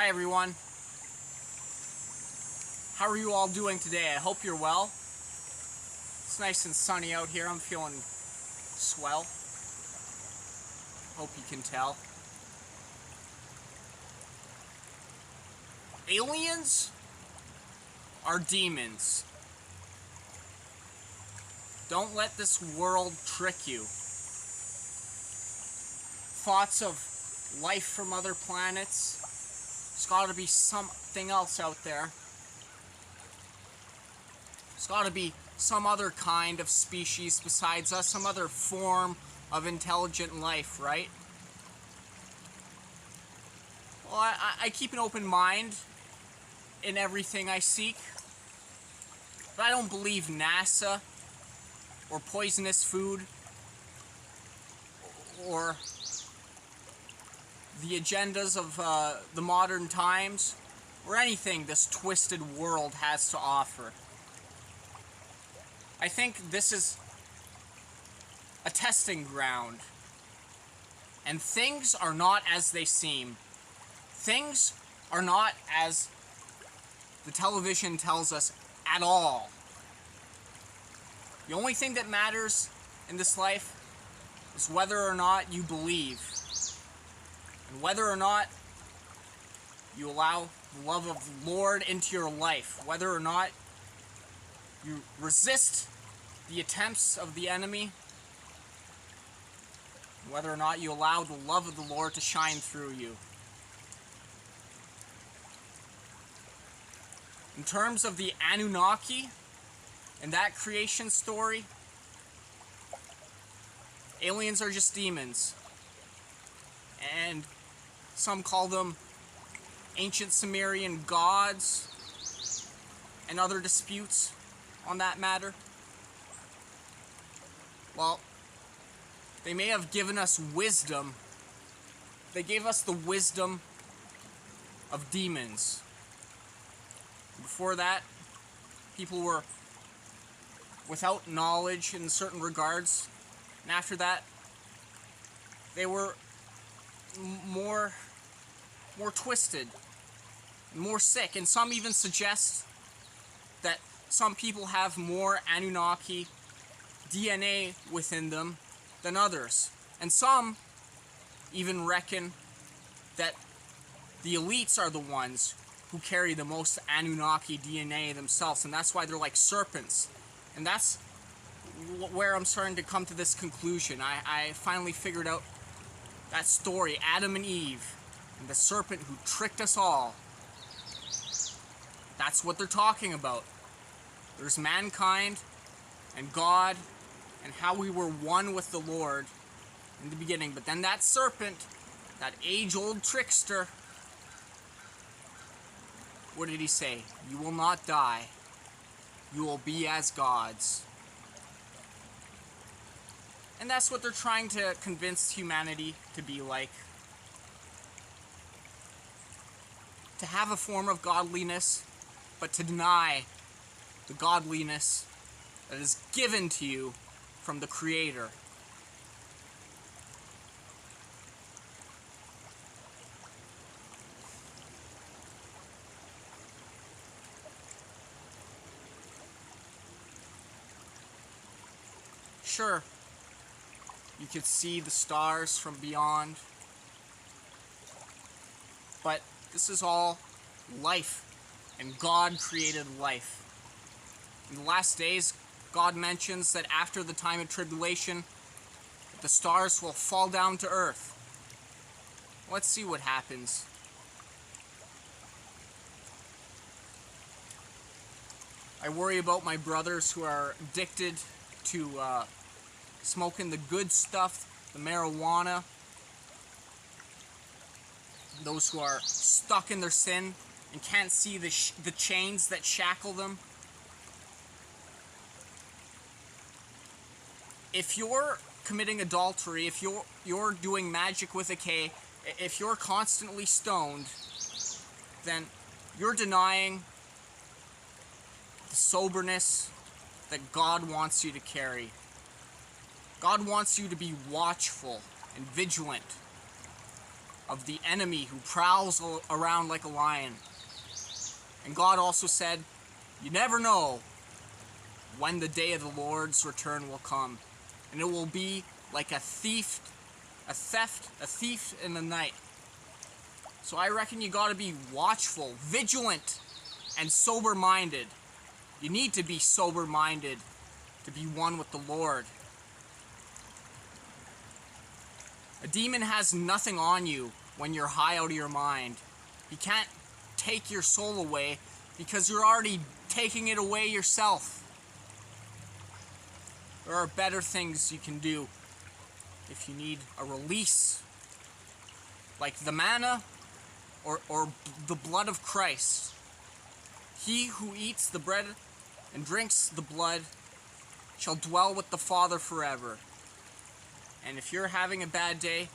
Hi everyone. How are you all doing today? I hope you're well. It's nice and sunny out here. I'm feeling swell. Hope you can tell. Aliens are demons. Don't let this world trick you. Thoughts of life from other planets. There's gotta be something else out there. There's gotta be some other kind of species besides us, some other form of intelligent life, right? Well, I keep an open mind in everything I seek. But I don't believe NASA or poisonous food or the agendas of the modern times or anything this twisted world has to offer. I think this is a testing ground, and things are not as they seem. Things are not as the television tells us at all. The only thing that matters in this life is whether or not you believe, and whether or not you allow the love of the Lord into your life, whether or not you resist the attempts of the enemy, whether or not you allow the love of the Lord to shine through you. In terms of the Anunnaki and that creation story, aliens are just demons. And some call them ancient Sumerian gods and other disputes on that matter. Well, they may have given us wisdom. They gave us the wisdom of demons. Before that, people were without knowledge in certain regards. And after that, they were more twisted, more sick. And some even suggest that some people have more Anunnaki DNA within them than others. And some even reckon that the elites are the ones who carry the most Anunnaki DNA themselves, and that's why they're like serpents. And that's where I'm starting to come to this conclusion. I finally figured out that story, Adam and Eve, and the serpent who tricked us all. That's what they're talking about. There's mankind and God and how we were one with the Lord in the beginning. But then that serpent, that age-old trickster, what did he say? You will not die. You will be as gods. And that's what they're trying to convince humanity to be like. To have a form of godliness, but to deny the godliness that is given to you from the Creator. Sure, you could see the stars from beyond, but this is all life, and God created life. In the last days, God mentions that after the time of tribulation, the stars will fall down to earth. Let's see what happens. I worry about my brothers who are addicted to smoking the good stuff, the marijuana. Those who are stuck in their sin and can't see the chains that shackle them. If you're committing adultery, if you're doing magic with a K, if you're constantly stoned, then you're denying the soberness that God wants you to carry. God wants you to be watchful and vigilant. of the enemy who prowls around like a lion. And God also said, you never know when the day of the Lord's return will come. And it will be like a thief in the night. So I reckon you gotta be watchful, vigilant, and sober-minded. You need to be sober-minded to be one with the Lord. A demon has nothing on you when you're high out of your mind. He can't take your soul away because you're already taking it away yourself. There are better things you can do if you need a release, like the manna or the blood of Christ. He who eats the bread and drinks the blood shall dwell with the Father forever. And if you're having a bad day,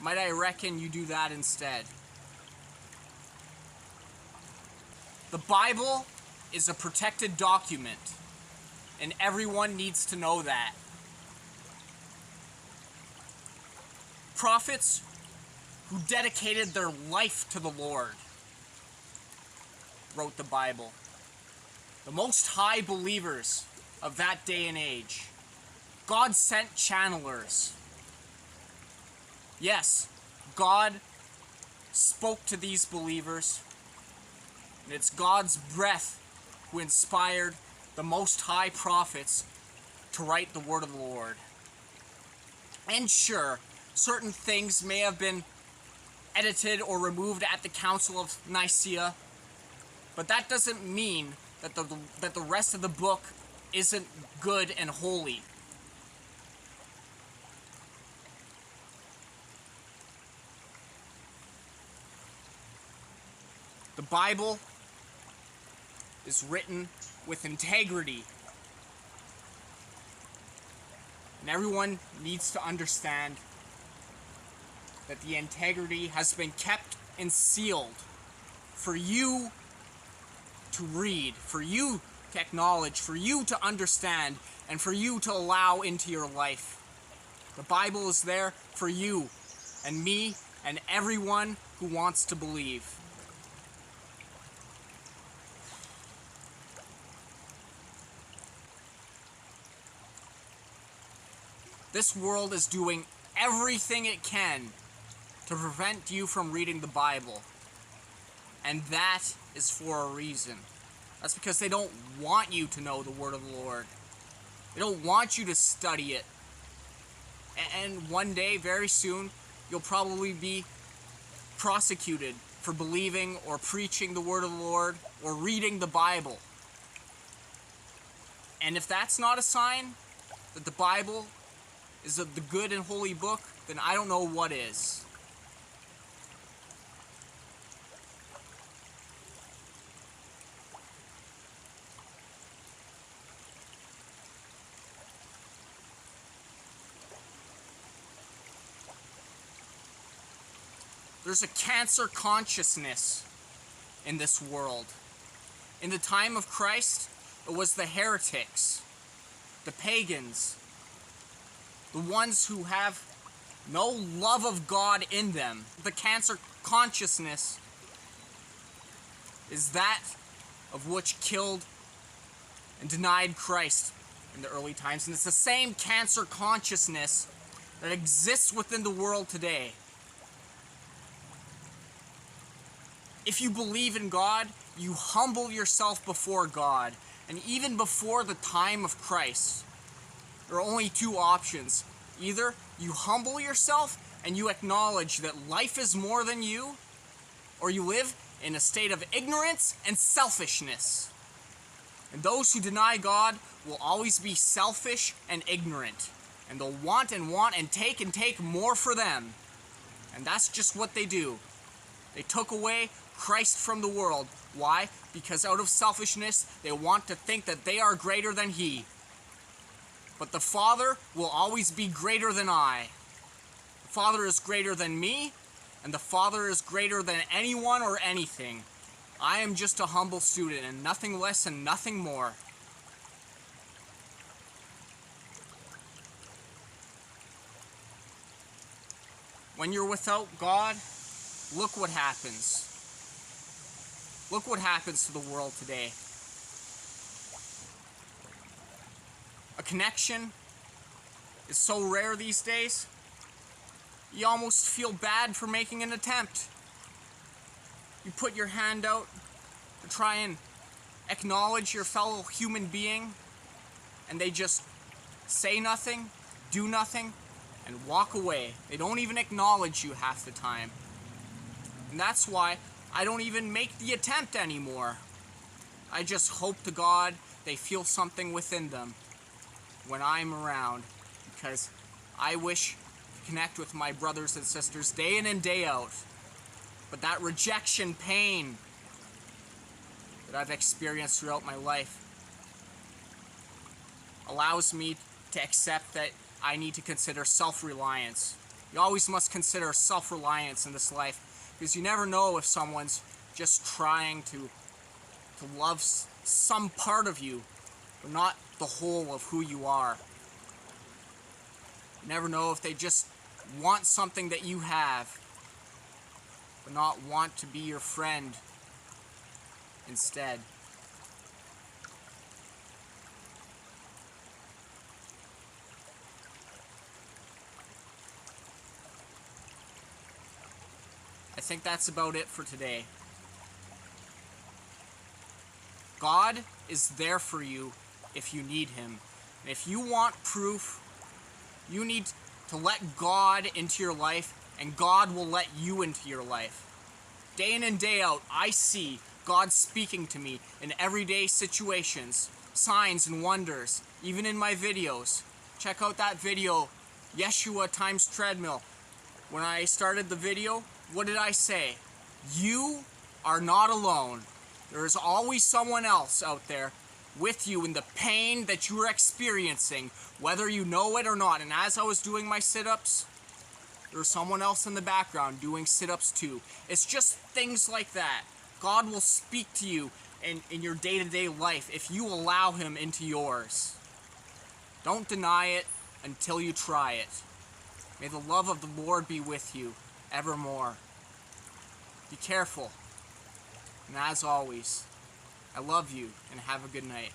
might I reckon you do that instead. The Bible is a protected document, and everyone needs to know that. Prophets who dedicated their life to the Lord wrote the Bible. The most high believers of that day and age. God sent channelers. Yes, God spoke to these believers, and it's God's breath who inspired the most high prophets to write the word of the Lord. And sure, certain things may have been edited or removed at the Council of Nicaea, but that doesn't mean that the rest of the book isn't good and holy. The Bible is written with integrity. And everyone needs to understand that the integrity has been kept and sealed for you to read, for you to acknowledge, for you to understand, and for you to allow into your life. The Bible is there for you and me and everyone who wants to believe. This world is doing everything it can to prevent you from reading the Bible. And that is for a reason. That's because they don't want you to know the word of the Lord. They don't want you to study it. And one day, very soon, you'll probably be prosecuted for believing or preaching the word of the Lord or reading the Bible. And if that's not a sign that the Bible is the good and holy book, then I don't know what is. There's a cancer consciousness in this world. In the time of Christ, it was the heretics, the pagans, the ones who have no love of God in them. The cancer consciousness is that of which killed and denied Christ in the early times. And it's the same cancer consciousness that exists within the world today. If you believe in God, you humble yourself before God. And even before the time of Christ, there are only two options. Either you humble yourself and you acknowledge that life is more than you, or you live in a state of ignorance and selfishness. And those who deny God will always be selfish and ignorant. And they'll want and take more for them. And that's just what they do. They took away Christ from the world. Why? Because out of selfishness, they want to think that they are greater than He. But the Father will always be greater than I. The Father is greater than me, and the Father is greater than anyone or anything. I am just a humble student, and nothing less and nothing more. When you're without God, look what happens. Look what happens to the world today. A connection is so rare these days, you almost feel bad for making an attempt. You put your hand out to try and acknowledge your fellow human being, and they just say nothing, do nothing, and walk away. They don't even acknowledge you half the time. And that's why I don't even make the attempt anymore. I just hope to God they feel something within them when I'm around, because I wish to connect with my brothers and sisters day in and day out. But that rejection pain that I've experienced throughout my life allows me to accept that I need to consider self-reliance. You always must consider self-reliance in this life, because you never know if someone's just trying to love some part of you, but not the whole of who you are. You never know if they just want something that you have, but not want to be your friend instead. I think that's about it for today. God is there for you if you need Him. And if you want proof, you need to let God into your life, and God will let you into your life. Day in and day out, I see God speaking to me in everyday situations, signs and wonders, even in my videos. Check out that video, Yeshua times treadmill. When I started the video, what did I say? You are not alone. There is always someone else out there with you in the pain that you are experiencing, whether you know it or not. And as I was doing my sit-ups, there was someone else in the background doing sit-ups too. It's just things like that. God will speak to you in your day-to-day life if you allow Him into yours. Don't deny it until you try it. May the love of the Lord be with you evermore. Be careful. And as always, I love you and have a good night.